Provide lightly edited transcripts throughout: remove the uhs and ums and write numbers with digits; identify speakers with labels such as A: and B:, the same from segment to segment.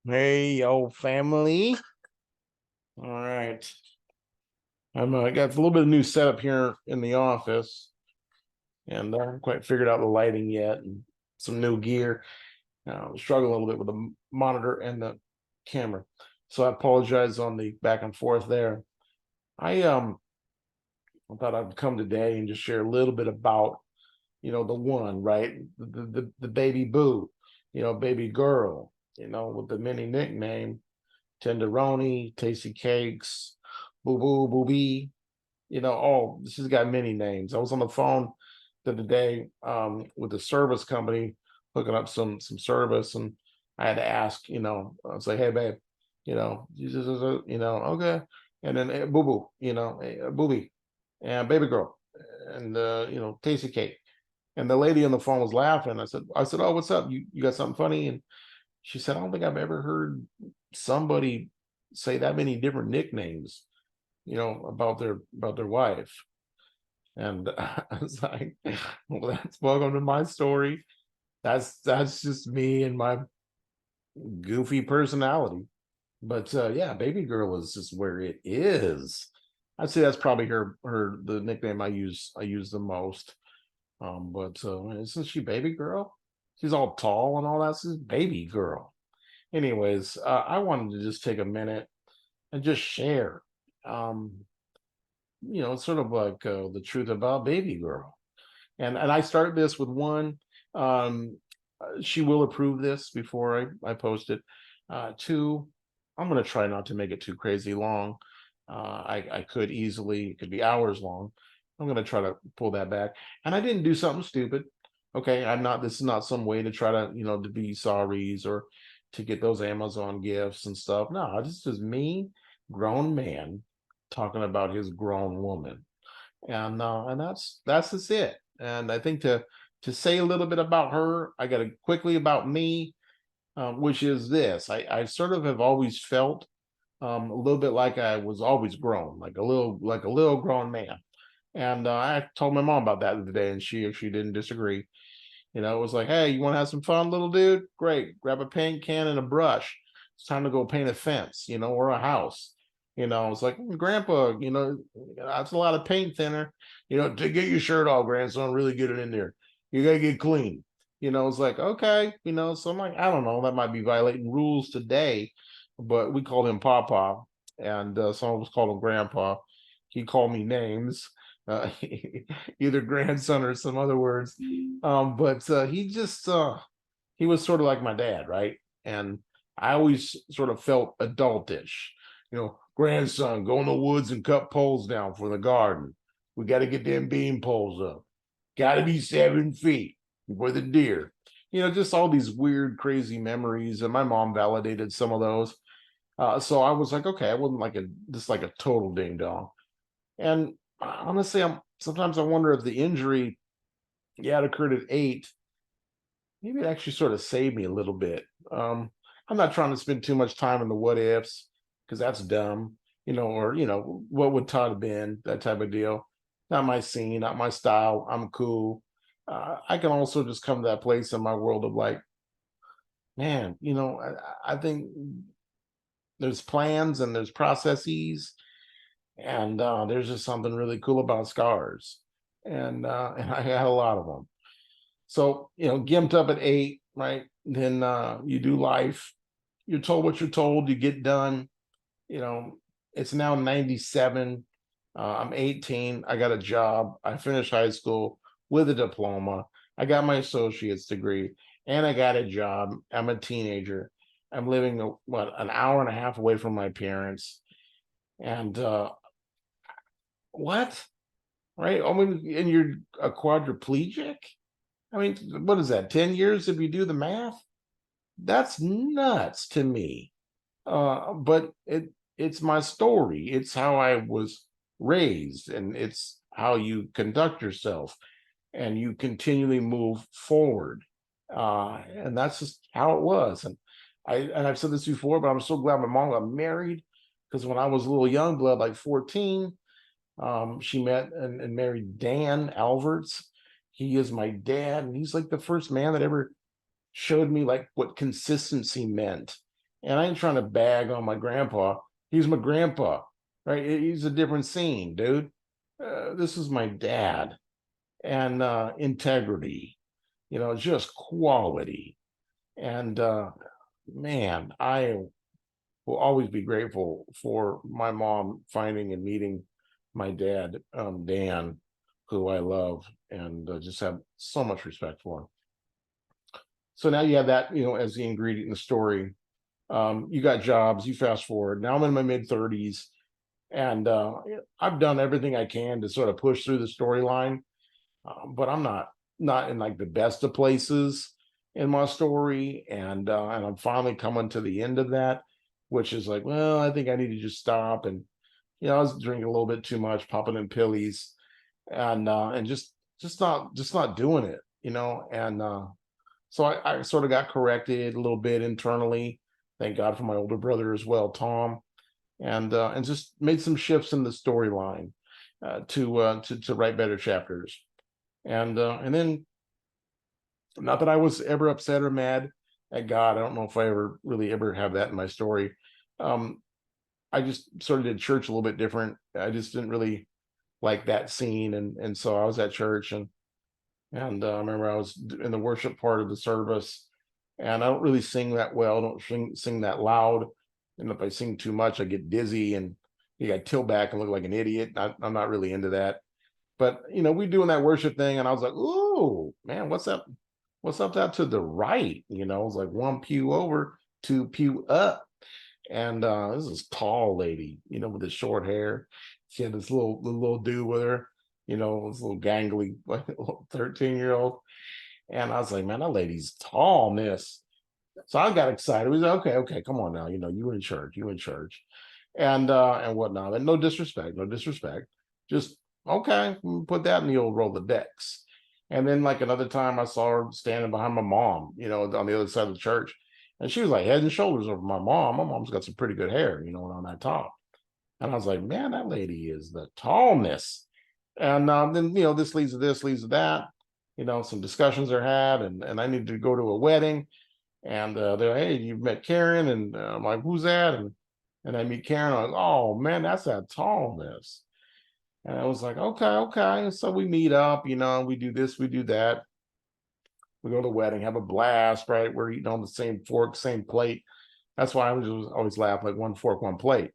A: Hey, yo, family. All right. I got a little bit of new setup here in the office, and I haven't quite figured out the lighting yet, and some new gear. I'm struggling a little bit with the monitor and the camera, so I apologize on the back and forth there. I thought I'd come today and just share a little bit about the one, right, the baby boo, baby girl, with the mini nickname Tenderoni, Tasty Cakes, Boo Boo Booby. She's got many names. I was on the phone the other day with the service company hooking up some service, and I had to ask, I was like, "Hey, babe, okay," and then Boo Boo, Booby, and Baby Girl, and Tasty Cake, and the lady on the phone was laughing. I said, "Oh, what's up? You got something funny?" And she said, "I don't think I've ever heard somebody say that many different nicknames, about their wife." And I was like, "Well, that's welcome to my story. That's just me and my goofy personality." But yeah, baby girl is just where it is. I'd say that's probably her the nickname I use the most. But isn't she baby girl? She's all tall and all that. She's baby girl. Anyways, I wanted to just take a minute and just share, um, sort of like the truth about baby girl. And I start this with one. Um, she will approve this before I post it. Two, I'm going to try not to make it too crazy long. I could easily, it could be hours long. I'm going to try to pull that back. And I didn't do something stupid. Okay. This is not some way to try to, to be sorries or to get those Amazon gifts and stuff. No, this is me, grown man, talking about his grown woman. And that's just it. And I think to say a little bit about her, I got to quickly about me, which is this: I sort of have always felt a little bit like I was always grown, like a little grown man. And I told my mom about that the other day, and she didn't disagree. It was like, "Hey, you want to have some fun, little dude? Great. Grab a paint can and a brush. It's time to go paint a fence, or a house." It's like, Grandpa, that's a lot of paint thinner. To get your shirt off, grandson, really get it in there. You gotta get clean. It's like, okay, so I'm like, I don't know, that might be violating rules today, but we called him Papa, and some of us called him Grandpa. He called me names, uh, either grandson or some other words. But he was sort of like my dad, right? And I always sort of felt adultish. Grandson, go in the woods and cut poles down for the garden. We got to get them bean poles up. Got to be 7 feet for the deer. Just all these weird, crazy memories. And my mom validated some of those. So I was like, okay, I wasn't like a total ding dong. And honestly, sometimes I wonder if the injury, yeah, it occurred at 8. Maybe it actually sort of saved me a little bit. I'm not trying to spend too much time in the what ifs because that's dumb, or what would Todd have been, that type of deal. Not my scene, not my style. I'm cool. I can also just come to that place in my world of like, man, I think there's plans and there's processes, and there's just something really cool about scars, and I had a lot of them. So, gimped up at 8, right? Then you do life. You're told what you're told, you get done. You know, it's now 97. I'm 18. I got a job. I finished high school with a diploma. I got my associate's degree and I got a job. I'm a teenager. I'm living, an hour and a half away from my parents. And what? Right? I mean, and you're a quadriplegic? I mean, what is that? 10 years if you do the math? That's nuts to me. But it's my story. It's how I was raised, and it's how you conduct yourself, and you continually move forward. And that's just how it was. And I've said this before, but I'm so glad my mom got married because when I was a little young blood, like 14, she met and married Dan Alverts. He is my dad, and he's like the first man that ever showed me like what consistency meant And I ain't trying to bag on my grandpa. He's my grandpa, right? He's a different scene, dude. This is my dad, and integrity, just quality. And man, I will always be grateful for my mom finding and meeting my dad, Dan, who I love and just have so much respect for. So now you have that, as the ingredient in the story. You got jobs, you fast forward. Now I'm in my mid 30s, and I've done everything I can to sort of push through the storyline, but I'm not in like the best of places in my story, and I'm finally coming to the end of that, which is like, well, I think I need to just stop. And I was drinking a little bit too much, popping in pillies, and just not doing it, and so I sort of got corrected a little bit internally. Thank God for my older brother as well, Tom, and just made some shifts in the storyline to write better chapters. And then, not that I was ever upset or mad at God. I don't know if I ever really ever have that in my story. Um, I just sort of did church a little bit different. I just didn't really like that scene, and so I was at church, and I remember I was in the worship part of the service, and I don't really sing that well. I don't sing that loud, and if I sing too much, I get dizzy and I tilt back and look like an idiot. I'm not really into that. But we doing that worship thing, and I was like, "Ooh, man, what's up? What's up that to the right?" It was like one pew over, two pew up, and this is tall lady, with the short hair. She had this little dude with her, this little gangly, like 13-year-old. And I was like, man, that lady's tall, miss. So I got excited. We said, okay, okay, come on now. You in church, and whatnot. And no disrespect, no disrespect. Just okay, put that in the old Rolodex. And then like another time I saw her standing behind my mom, on the other side of the church. And she was like head and shoulders over my mom. My mom's got some pretty good hair, on that top. And I was like, man, that lady is the tallness. And then, this leads to this, leads to that. Some discussions are had, and I need to go to a wedding. And they're like, hey, you've met Karen. And I'm like, who's that? And I meet Karen. I'm like, oh, man, that's that tallness. And I was like, okay, okay. So we meet up, we do this, we do that. We go to the wedding, have a blast, right? We're eating on the same fork, same plate. That's why I was always laugh like one fork, one plate.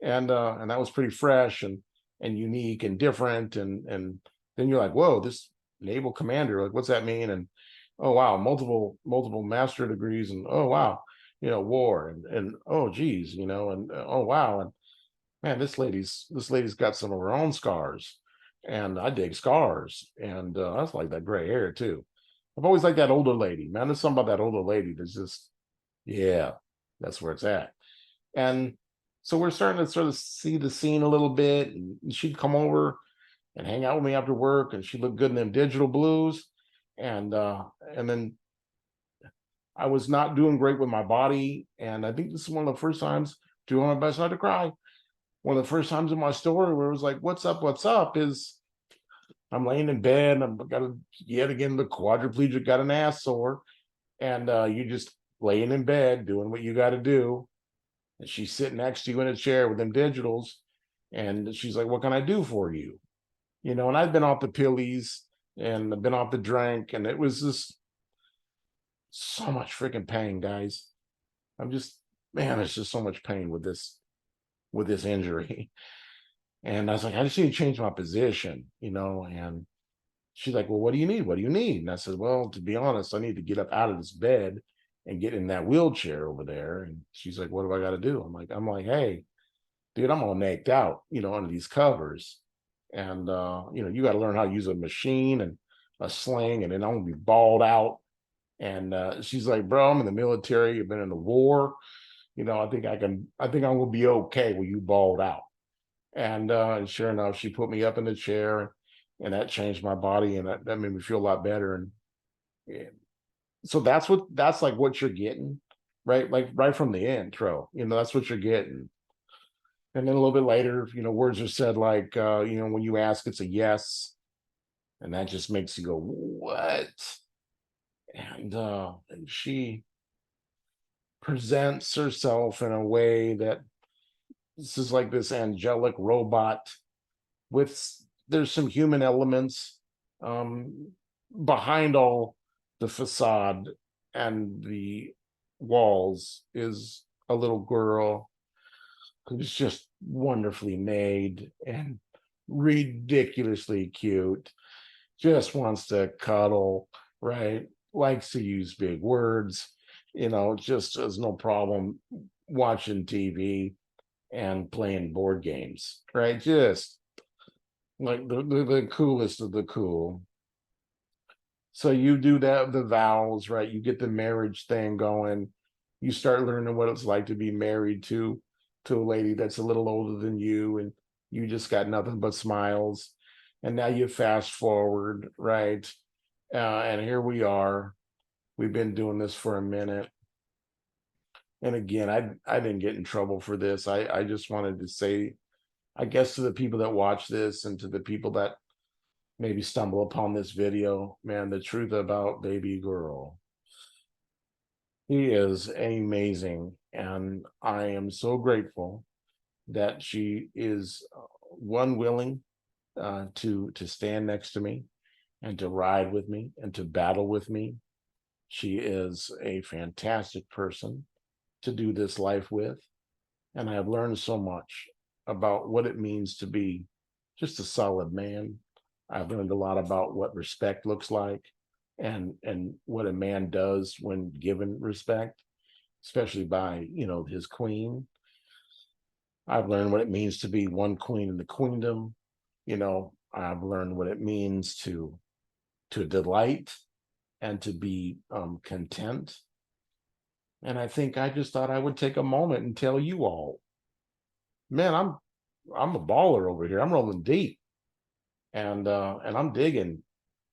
A: And that was pretty fresh and unique and different. And then you're like, whoa, this naval commander, like, what's that mean? And oh wow, multiple master degrees, and oh wow, war, and oh geez, and oh wow, and man, this lady's got some of her own scars, and I dig scars, and I was like that gray hair too. I've always liked that older lady, man. There's something about that older lady that's just, yeah, that's where it's at. And so we're starting to sort of see the scene a little bit, and she'd come over and hang out with me after work, and she looked good in them digital blues. And then I was not doing great with my body, and I think this is one of the first times, doing my best not to cry. One of the first times in my story where it was like, "What's up? What's up?" Is I'm laying in bed, and I've got yet again the quadriplegic got an ass sore, and you just laying in bed doing what you got to do, and she's sitting next to you in a chair with them digitals, and she's like, "What can I do for you?" And I've been off the pillies and I've been off the drink, and it was just so much freaking pain, guys. I'm just, man, there's just so much pain with this injury. And I was like, I just need to change my position, and she's like, well, what do you need? What do you need? And I said, well, to be honest, I need to get up out of this bed and get in that wheelchair over there. And she's like, what do I got to do? I'm like, hey, dude, I'm all naked out, under these covers. And you got to learn how to use a machine and a sling, and then I'm gonna be balled out. And she's like, bro, I'm in the military, I've been in the war. I think I'm gonna be okay with you balled out. And sure enough, she put me up in the chair, and that changed my body, and that made me feel a lot better. And yeah, so that's like what you're getting, right? Like right from the intro, that's what you're getting. And then a little bit later, words are said like, when you ask, it's a yes. And that just makes you go, what? And she presents herself in a way that this is like this angelic robot with there's some human elements um, behind all the facade and the walls is a little girl who's just wonderfully made and ridiculously cute, just wants to cuddle, right? Likes to use big words, just has no problem watching TV and playing board games, right? Just like the coolest of the cool. So you do that, the vows, right? You get the marriage thing going. You start learning what it's like to be married to a lady that's a little older than you, and you just got nothing but smiles. And now you fast forward, right? And here we are. We've been doing this for a minute. And again, I didn't get in trouble for this. I just wanted to say, I guess, to the people that watch this and to the people that maybe stumble upon this video, man, the truth about baby girl. He is amazing. And I am so grateful that she is one willing to stand next to me and to ride with me and to battle with me. She is a fantastic person to do this life with. And I have learned so much about what it means to be just a solid man. I've learned a lot about what respect looks like and what a man does when given respect, especially by, his queen. I've learned what it means to be one queen in the queendom. I've learned what it means to delight and to be content. And I think I just thought I would take a moment and tell you all, man, I'm a baller over here. I'm rolling deep, and I'm digging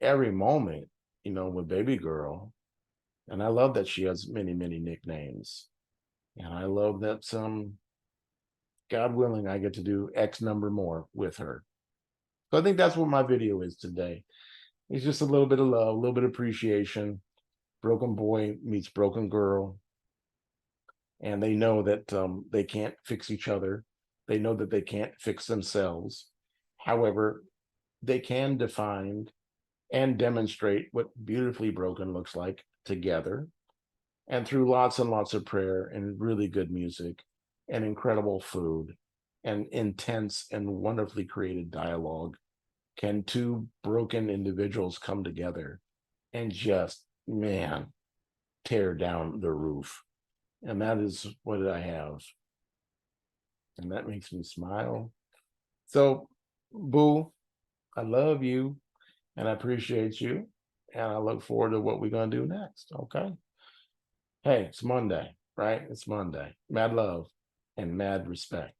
A: every moment, with baby girl. And I love that she has many, many nicknames. And I love that God willing, I get to do X number more with her. So I think that's what my video is today. It's just a little bit of love, a little bit of appreciation. Broken boy meets broken girl. And they know that they can't fix each other. They know that they can't fix themselves. However, they can define and demonstrate what beautifully broken looks like together. And through lots and lots of prayer and really good music and incredible food and intense and wonderfully created dialogue, can two broken individuals come together and just, man, tear down the roof. And that is what I have. And that makes me smile. So, Boo, I love you and I appreciate you. And I look forward to what we're going to do next. Okay. Hey, it's Monday, right? It's Monday. Mad love and mad respect.